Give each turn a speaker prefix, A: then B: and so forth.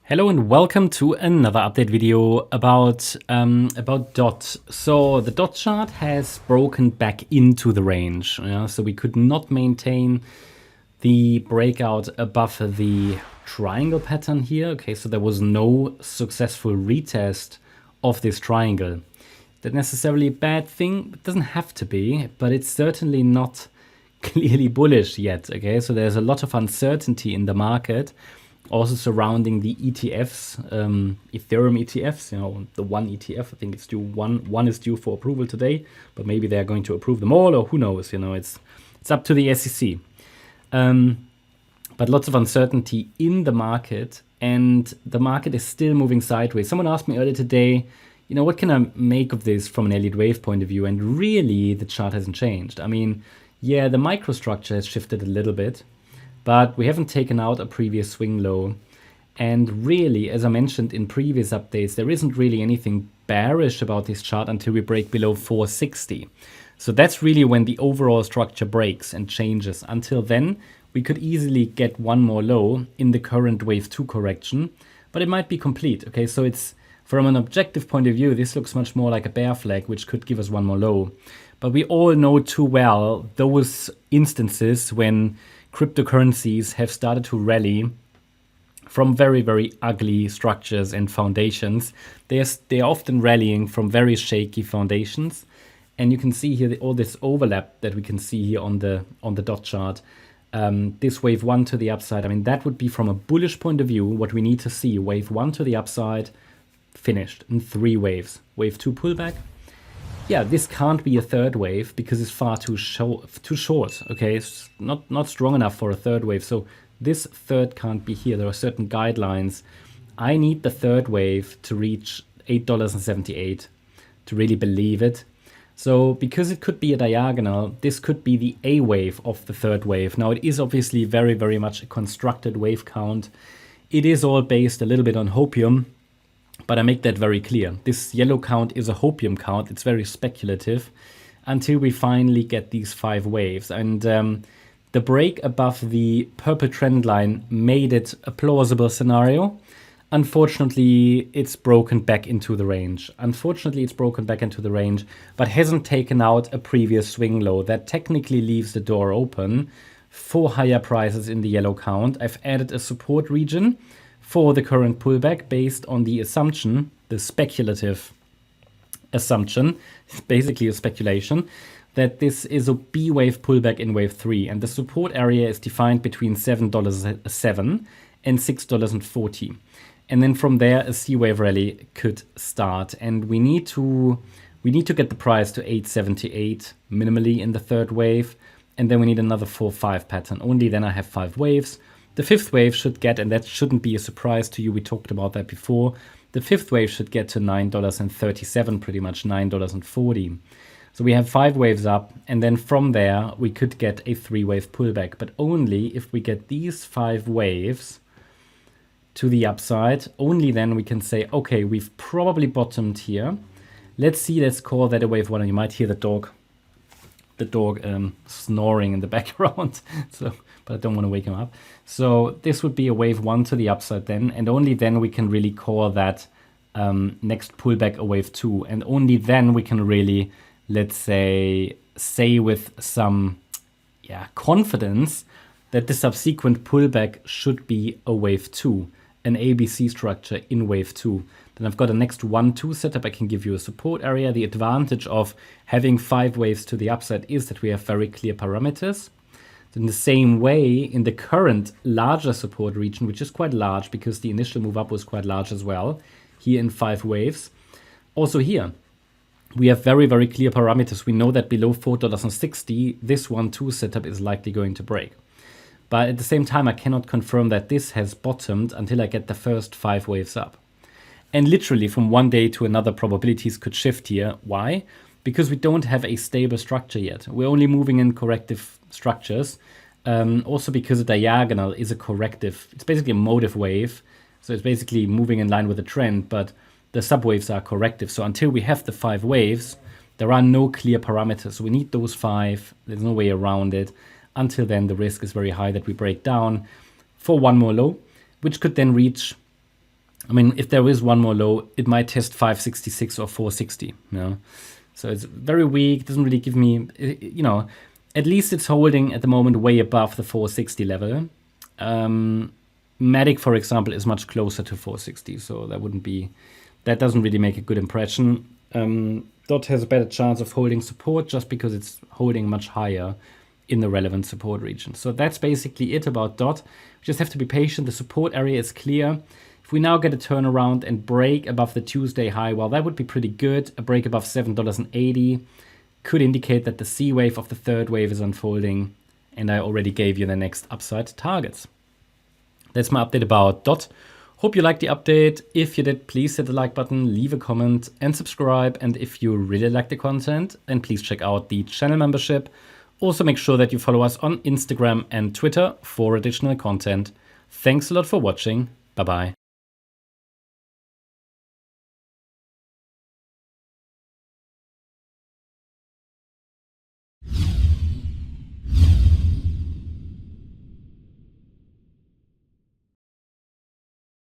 A: Hello and welcome to another update video about DOT. So the DOT chart has broken back into the range. So we could not maintain the breakout above the triangle pattern here. Okay, so there was no successful retest of this triangle. That necessarily a bad thing? It doesn't have to be, but it's certainly not clearly bullish yet. Okay, so there's a lot of uncertainty in the market. Also surrounding the ETFs, Ethereum ETFs, the one ETF, I think it's due one is due for approval today, but maybe they're going to approve them all, or who knows, it's up to the SEC. But lots of uncertainty in the market, and the market is still moving sideways. Someone asked me earlier today, what can I make of this from an Elliott Wave point of view? And really, the chart hasn't changed. I mean, yeah, the microstructure has shifted a little bit, but we haven't taken out a previous swing low. And really, as I mentioned in previous updates, there isn't really anything bearish about this chart until we break below 460. So that's really when the overall structure breaks and changes. Until then, we could easily get one more low in the current wave 2 correction, but it might be complete. Okay, so it's from an objective point of view, this looks much more like a bear flag, which could give us one more low. But we all know too well those instances when cryptocurrencies have started to rally from very, very ugly structures and foundations. They're often rallying from very shaky foundations. And you can see here all this overlap that we can see here on the DOT chart. This wave 1 to the upside, I mean, that would be from a bullish point of view, what we need to see. Wave 1 to the upside, finished in 3 waves. Wave 2 pullback. Yeah, this can't be a third wave because it's far too short. Okay, it's not strong enough for a third wave. So this third can't be here. There are certain guidelines. I need the third wave to reach $8.78 to really believe it. So because it could be a diagonal, this could be the A wave of the third wave. Now it is obviously very, very much a constructed wave count. It is all based a little bit on hopium. But I make that very clear. This yellow count is a hopium count. It's very speculative until we finally get these 5 waves. And the break above the purple trend line made it a plausible scenario. Unfortunately, it's broken back into the range. But hasn't taken out a previous swing low. That technically leaves the door open for higher prices in the yellow count. I've added a support region for the current pullback based on the assumption, the speculative assumption, it's basically a speculation, that this is a B wave pullback in wave 3. And the support area is defined between $7.07 and $6.40. And then from there, a C wave rally could start. And we need to get the price to 878 minimally in the third wave. And then we need another 4-5 pattern. Only then I have 5 waves. The 5th wave should get, and that shouldn't be a surprise to you, we talked about that before, the 5th wave should get to $9.37, pretty much $9.40. So we have 5 waves up, and then from there we could get a 3-wave pullback, but only if we get these 5 waves to the upside, only then we can say, okay, we've probably bottomed here. Let's call that a wave 1, and you might hear the dog snoring in the background, but I don't want to wake him up. So this would be a wave 1 to the upside then, and only then we can really call that next pullback a wave 2, and only then we can really, let's say with some confidence that the subsequent pullback should be a wave 2, an ABC structure in wave 2. Then I've got a next 1-2 setup. I can give you a support area. The advantage of having 5 waves to the upside is that we have very clear parameters. In the same way, in the current larger support region, which is quite large because the initial move up was quite large as well, here in 5 waves. Also here, we have very, very clear parameters. We know that below $4.60, this 1-2 setup is likely going to break. But at the same time, I cannot confirm that this has bottomed until I get the first 5 waves up. And literally from one day to another, probabilities could shift here. Why? Because we don't have a stable structure yet. We're only moving in corrective structures. Also because a diagonal is a corrective. It's basically a motive wave. So it's basically moving in line with the trend, but the subwaves are corrective. So until we have the 5 waves, there are no clear parameters. So we need those 5. There's no way around it. Until then, the risk is very high that we break down for one more low, which could then reach I mean, if there is one more low, it might test 566 or 460. So it's very weak. Doesn't really give me, at least it's holding at the moment way above the 460 level. Matic, for example, is much closer to 460, so that doesn't really make a good impression. DOT has a better chance of holding support just because it's holding much higher in the relevant support region. So that's basically it about DOT. We just have to be patient. The support area is clear. If we now get a turnaround and break above the Tuesday high, well, that would be pretty good. A break above $7.80 could indicate that the C wave of the third wave is unfolding, and I already gave you the next upside targets. That's my update about DOT. Hope you liked the update. If you did, please hit the like button, leave a comment, and subscribe. And if you really like the content, then please check out the channel membership. Also, make sure that you follow us on Instagram and Twitter for additional content. Thanks a lot for watching. Bye-bye.